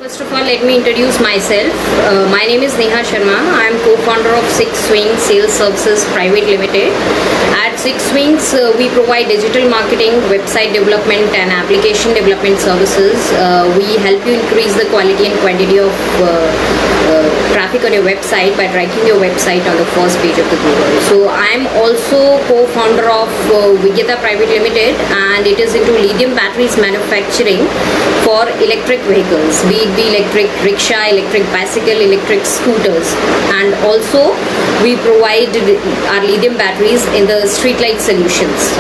First of all, let me introduce myself. My name is Neha Sharma. I am co-founder of Six Swings Sales Services Private Limited. At Six Swings, we provide digital marketing, website development and application development services. We help you increase the quality and quantity of traffic on your website by ranking your website on the first page of the Google. So I am also co-founder of Vigita Private Limited, and it is into lithium batteries manufacturing for electric vehicles, be it electric rickshaw, electric bicycle, electric scooters, and also we provide our lithium batteries in the street light solutions.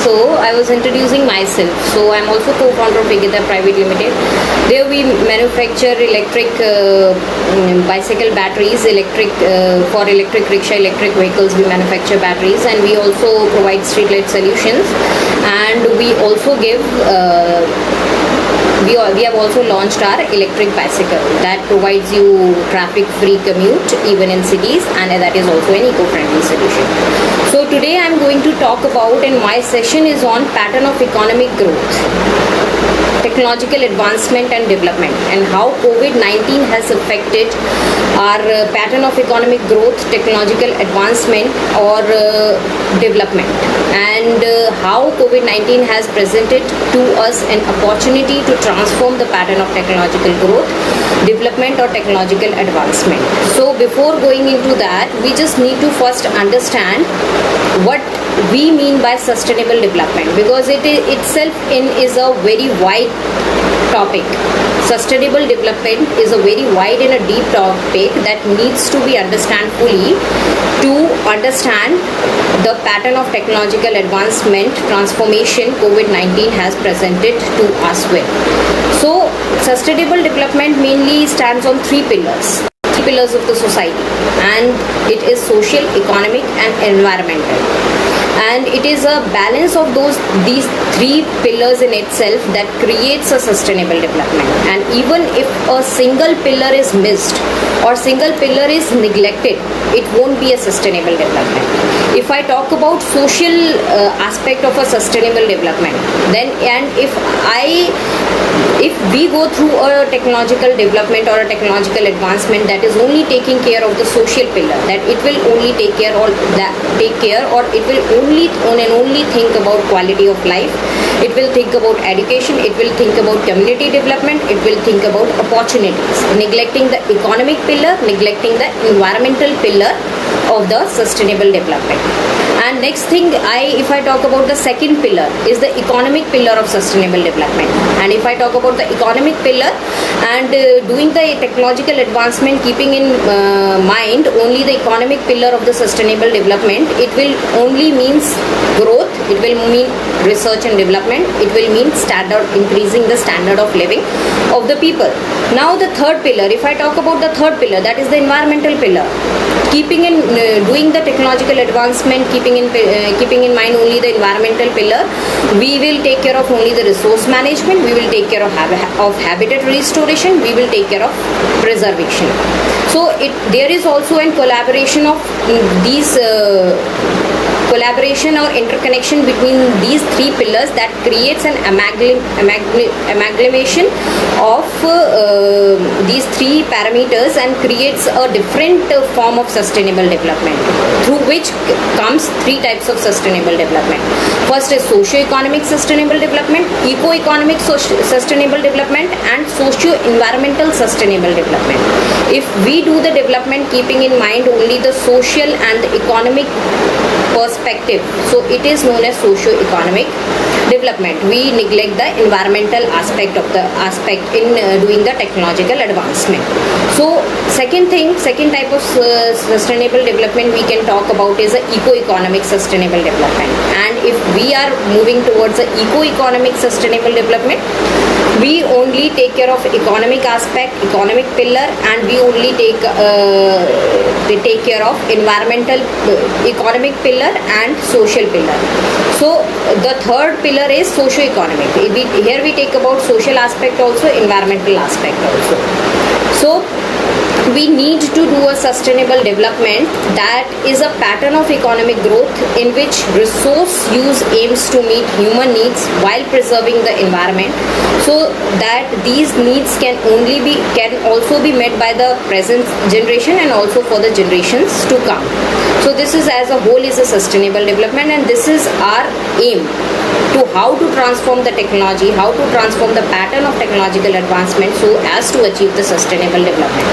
So I was introducing myself. So I'm also co-founder of Vigita Private Limited. There we manufacture electric bicycle batteries, for electric rickshaw, electric vehicles. We manufacture batteries, and we also provide street light solutions. And we also give. We have also launched our electric bicycle that provides you traffic-free commute even in cities, and that is also an eco-friendly solution. So today I am going to talk about, and my session is on pattern of economic growth, technological advancement and development, and how COVID-19 has affected our pattern of economic growth, technological advancement or development, and how COVID-19 has presented to us an opportunity to transform the pattern of technological growth, development or technological advancement. So before going into that, we just need to first understand what we mean by sustainable development, because it itself is a very wide topic. Sustainable development is a very wide and a deep topic that needs to be understood fully to understand the pattern of technological advancement transformation COVID-19 has presented to us with. So sustainable development mainly stands on three pillars of the society, and it is social, economic and environmental, and it is a balance of these three pillars in itself that creates a sustainable development. And even if a single pillar is missed or single pillar is neglected, it won't be a sustainable development. If I talk about social aspect of a sustainable development, then if we go through a technological development or a technological advancement that is only taking care of the social pillar, that it will only take care or it will only think about quality of life, it will think about education, it will think about community development, it will think about opportunities, neglecting the economic pillar, neglecting the environmental pillar of the sustainable development. And next thing, if I talk about the second pillar, is the economic pillar of sustainable development. And if I talk about the economic pillar and doing the technological advancement, keeping in mind only the economic pillar of the sustainable development, it will only means growth, it will mean research and development, it will mean increasing the standard of living of the people. Now the third pillar, if I talk about the third pillar, that is the environmental pillar. Keeping in doing the technological advancement, keeping in mind only the environmental pillar, we will take care of only the resource management, we will take care of habitat restoration, we will take care of preservation. So there is also a collaboration of these collaboration or interconnection between these three pillars that creates an amalgamation of these three parameters and creates a different form of sustainable development, through which comes three types of sustainable development. First is socio-economic sustainable development, eco-economic sustainable development and socio-environmental sustainable development. If we do the development keeping in mind only the social and the economic perspective, so it is known as socio-economic development. We neglect the environmental aspect in doing the technological advancement. So second type of sustainable development we can talk about is the eco-economic sustainable development. And if we are moving towards the eco-economic sustainable development, we only take care of economic aspect, economic pillar, and we only take care of environmental, economic pillar and social pillar. So the third pillar is socio-economic. Here we take about social aspect also, environmental aspect also. So we need to do a sustainable development that is a pattern of economic growth in which resource use aims to meet human needs while preserving the environment, so that these needs can also be met by the present generation and also for the generations to come. So this is as a whole is a sustainable development, and this is our aim to how to transform the technology, how to transform the pattern of technological advancement so as to achieve the sustainable development.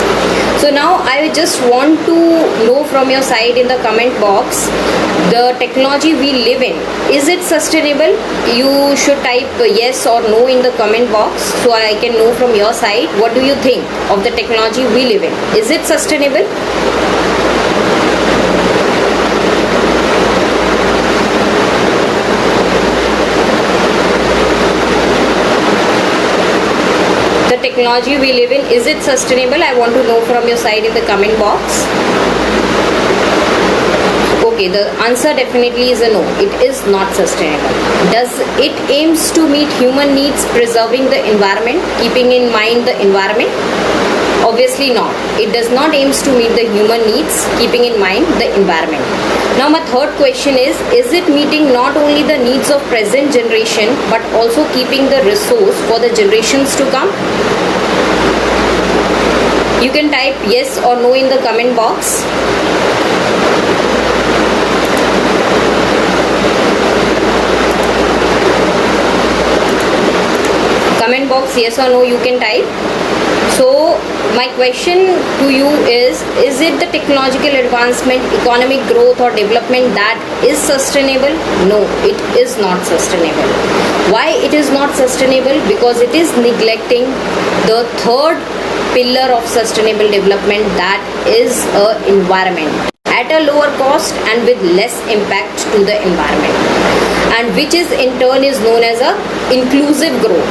So now I just want to know from your side in the comment box, the technology we live in, is it sustainable? You should type yes or no in the comment box so I can know from your side what do you think of the technology we live in. Is it sustainable? The technology we live in, is it sustainable? I want to know from your side in the comment box. Okay, the answer definitely is a no. It is not sustainable. Does it aims to meet human needs preserving the environment, keeping in mind the environment? Obviously not. It does not aims to meet the human needs, keeping in mind the environment. Now my third question is it meeting not only the needs of present generation but also keeping the resource for the generations to come? You can type yes or no in the comment box. Comment box yes or no you can type. So my question to you is it the technological advancement, economic growth or development that is sustainable? No, it is not sustainable. Why it is not sustainable? Because it is neglecting the third pillar of sustainable development, that is environment, at a lower cost and with less impact to the environment, and which is in turn is known as a inclusive growth.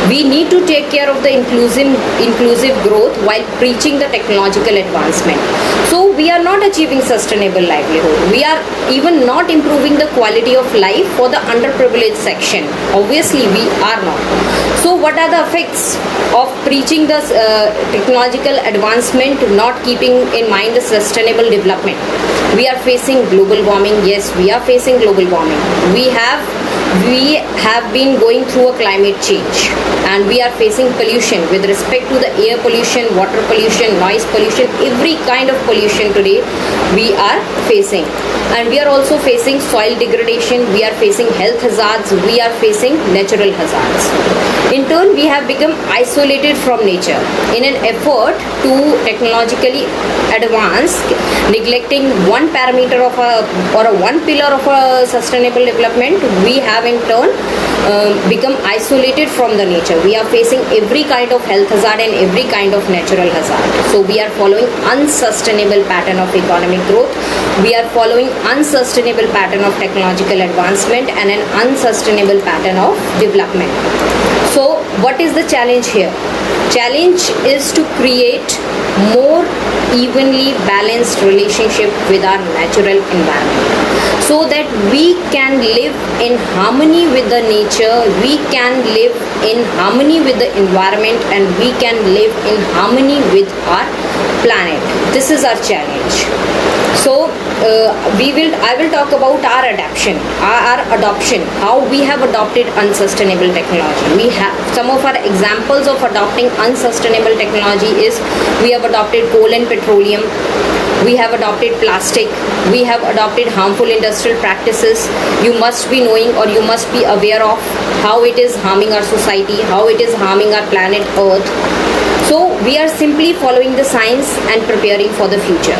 We need to take care of the inclusive growth while preaching the technological advancement. So we are not achieving sustainable livelihood. We are even not improving the quality of life for the underprivileged section. Obviously we are not. So what are the effects of preaching the technological advancement, not keeping in mind the sustainable development? We are facing global warming. Yes, we are facing global warming. We have been going through a climate change, and we are facing pollution with respect to the air pollution, water pollution, noise pollution, every kind of pollution today we are facing. And we are also facing soil degradation, we are facing health hazards, we are facing natural hazards. In turn, we have become isolated from nature. In an effort to technologically advance, neglecting one parameter of one pillar of a sustainable development, we have in turn become isolated from the nature. We are facing every kind of health hazard and every kind of natural hazard. So we are following unsustainable pattern of economic growth. We are following unsustainable pattern of technological advancement and an unsustainable pattern of development. So what is the challenge here? Challenge is to create more evenly balanced relationship with our natural environment, so that we can live in harmony with the nature, we can live in harmony with the environment, and we can live in harmony with our planet. This is our challenge. So I will talk about our adoption, how we have adopted unsustainable technology. We have some of our examples of adopting unsustainable technology is we have adopted coal and petroleum, we have adopted plastic, we have adopted harmful industrial practices. You must be knowing or you must be aware of how it is harming our society, how it is harming our planet Earth. So we are simply following the science and preparing for the future.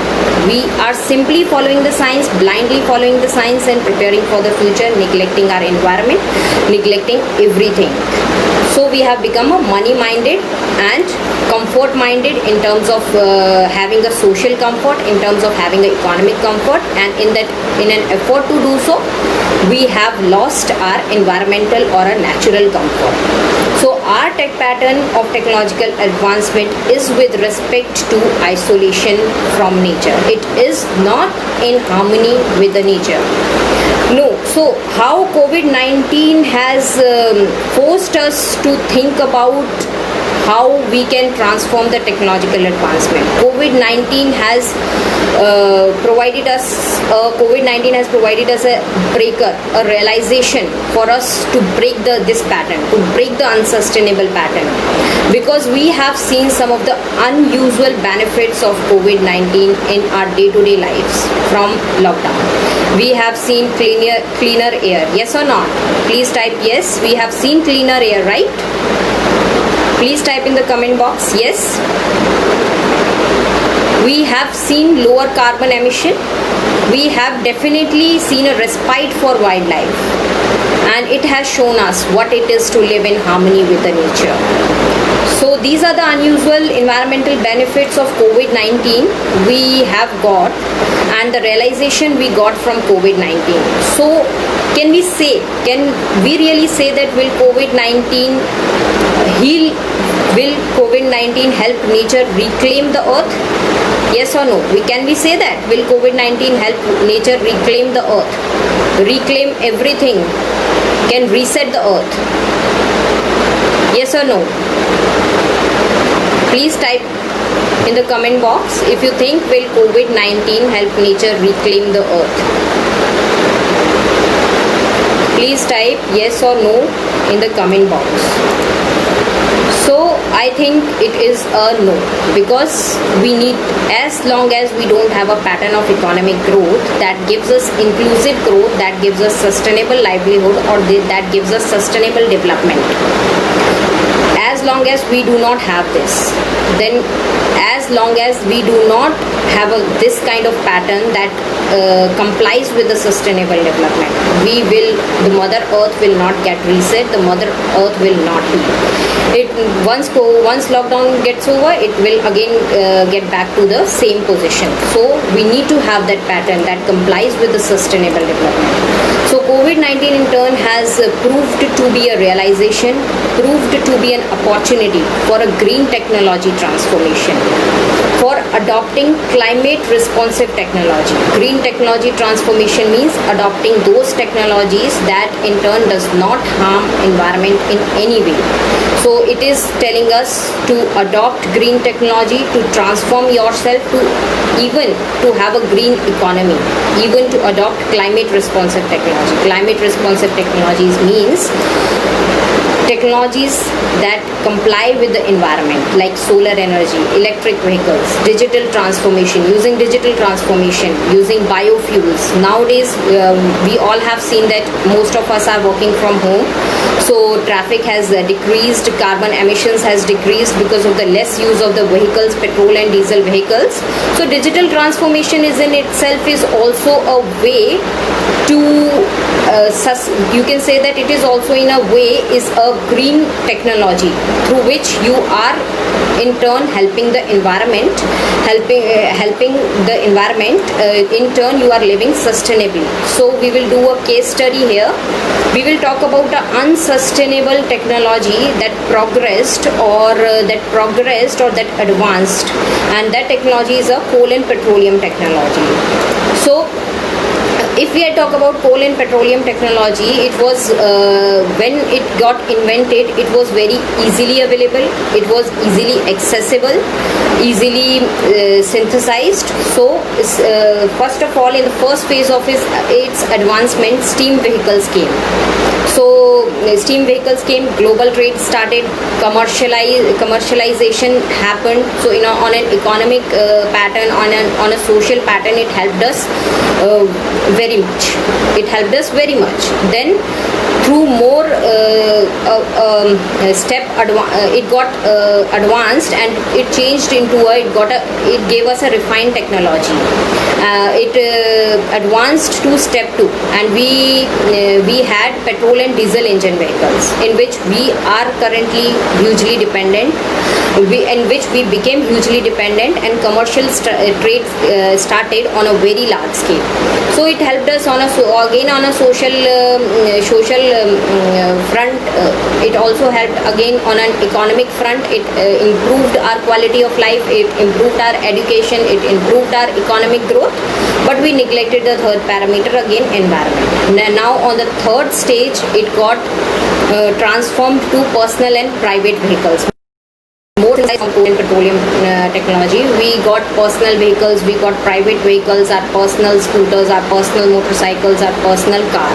We are simply following the science, blindly following the science and preparing for the future, neglecting our environment, neglecting everything. So we have become a money-minded and comfort-minded in terms of having a social comfort, in terms of having an economic comfort, and in an effort to do so, we have lost our environmental or a natural comfort. So our tech pattern of technological advancement is with respect to isolation from nature. It is not in harmony with the nature. No. So how COVID-19 has forced us to think about how we can transform the technological advancement. COVID-19 has provided us a breaker, a realization for us to break this pattern, to break the unsustainable pattern, because we have seen some of the unusual benefits of COVID-19 in our day-to-day lives from lockdown. We have seen cleaner air. Yes or not? Please type yes. We have seen cleaner air, right? Please type in the comment box yes. We have seen lower carbon emission. We have definitely seen a respite for wildlife, and it has shown us what it is to live in harmony with the nature. So these are the unusual environmental benefits of COVID-19 we have got, and the realization we got from COVID-19. So can we really say that will COVID-19 help nature reclaim the earth? Yes or no? Can we say that? Will COVID-19 help nature reclaim the earth? Reclaim everything? Can reset the earth? Yes or no? Please type in the comment box if you think will COVID-19 help nature reclaim the earth. Please type yes or no in the comment box. So I think it is a no, because we need, as long as we don't have a pattern of economic growth that gives us inclusive growth, that gives us sustainable livelihood, or that gives us sustainable development. As long as we do not have this, then as long as we do not have this kind of pattern that complies with the sustainable development, the Mother Earth will not get reset, the Mother Earth will not be. Once lockdown gets over, it will again get back to the same position. So we need to have that pattern that complies with the sustainable development. So COVID-19 in turn has proved to be a realization, proved to be an opportunity for a green technology transformation, for adopting climate responsive technology. Green technology transformation means adopting those technologies that in turn does not harm environment in any way. So it is telling us to adopt green technology, to transform yourself, to have a green economy, even to adopt climate responsive technology. Climate responsive technologies means technologies that comply with the environment, like solar energy, electric vehicles, digital transformation, using biofuels. Nowadays, we all have seen that most of us are working from home. So traffic has decreased, carbon emissions has decreased because of the less use of the vehicles, petrol and diesel vehicles. So digital transformation is in itself is also a way to you can say that it is also in a way is a green technology through which you are in turn helping the environment, in turn you are living sustainably. So we will do a case study here. We will talk about the unsustainable technology that progressed or that advanced, and that technology is a coal and petroleum technology. So if we talk about coal and petroleum technology, it was when it got invented, it was very easily available, it was easily accessible, easily synthesized. So first of all, in the first phase of its advancement, steam vehicles came. So steam vehicles came, global trade started, commercialization happened. So on an economic pattern, on a social pattern, it helped us very much. It helped us very much. Then through more it got advanced, and it changed into it gave us a refined technology. It advanced to step 2, and we had petrol and diesel engine vehicles, in which we are currently hugely dependent, in which we became hugely dependent, and commercial trade started on a very large scale. So it helped us on a social front. It also helped again on an economic front. It improved our quality of life, it improved our education, it improved our economic growth. But we neglected the third parameter, again environment. Now on the third stage, it got transformed to personal and private vehicles. more insights on coal and petroleum technology. We got personal vehicles, we got private vehicles, our personal scooters, our personal motorcycles, our personal car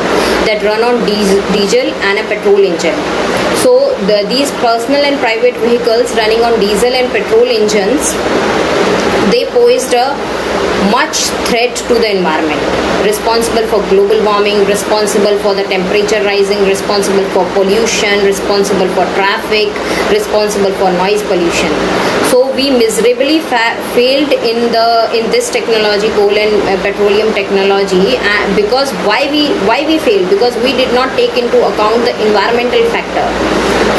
that run on diesel and a petrol engine. So these personal and private vehicles running on diesel and petrol engines, they posed a much threat to the environment, responsible for global warming, responsible for the temperature rising, responsible for pollution, responsible for traffic, responsible for noise pollution. So we miserably failed in this technology, coal and petroleum technology, because why we failed? Because we did not take into account the environmental factor.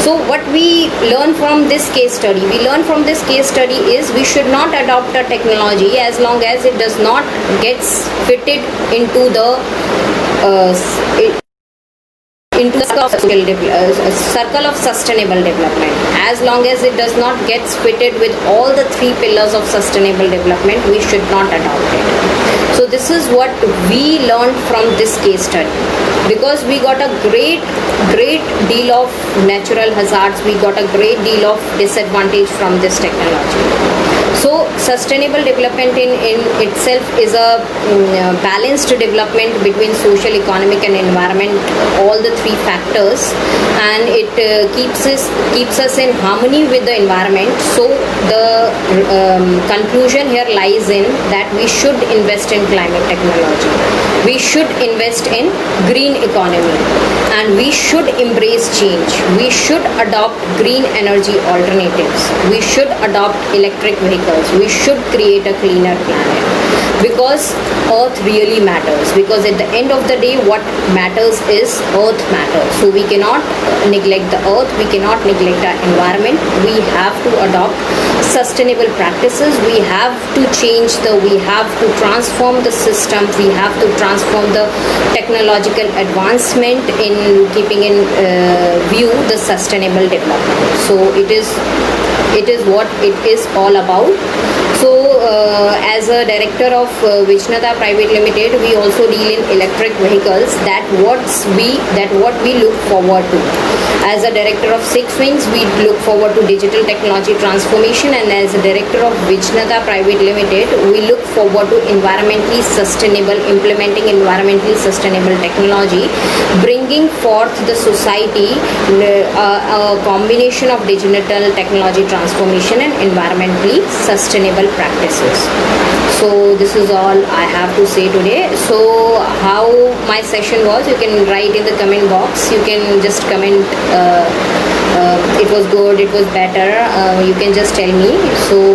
So what we learn from this case study? We learn from this case study is we should not adopt a technology as long as it does not gets fitted into the circle of sustainable development. As long as it does not get fitted with all the 3 pillars of sustainable development, we should not adopt it. So this is what we learned from this case study. Because we got a great deal of natural hazards, we got a great deal of disadvantage from this technology. So sustainable development in itself is a balanced development between social, economic and environment, all the 3 factors, and it keeps us in harmony with the environment. So the conclusion here lies in that we should invest in climate technology, we should invest in green economy, and we should embrace change. We should adopt green energy alternatives, we should adopt electric vehicles, we should create a cleaner planet, because earth really matters. Because at the end of the day, what matters is earth matters. So we cannot neglect the earth, we cannot neglect our environment. We have to adopt sustainable practices, we have to we have to transform the system, we have to transform the technological advancement in keeping in view the sustainable development. So it is what it is all about. So as a director of Vijnata Private Limited, we also deal in electric vehicles. That what we look forward to. As a director of Six Wings, we look forward to digital technology transformation, and as a director of Vijnata Private Limited, we look forward to environmentally sustainable, implementing environmentally sustainable technology, bringing forth the society a combination of digital technology transformation and environmentally sustainable practices. So this is all I have to say today. So how my session was, you can write in the comment box. You can just comment it was good, it was better, you can just tell me. So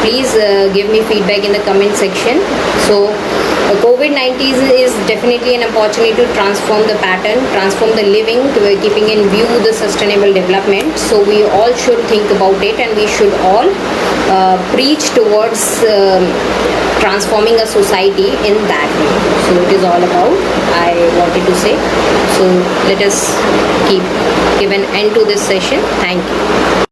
please give me feedback in the comment section. So COVID-19 is definitely an opportunity to transform the pattern, transform the living, keeping in view the sustainable development. So we all should think about it, and we should all preach towards transforming a society in that way. So it is all about I wanted to say. So let us give an end to this session. Thank you.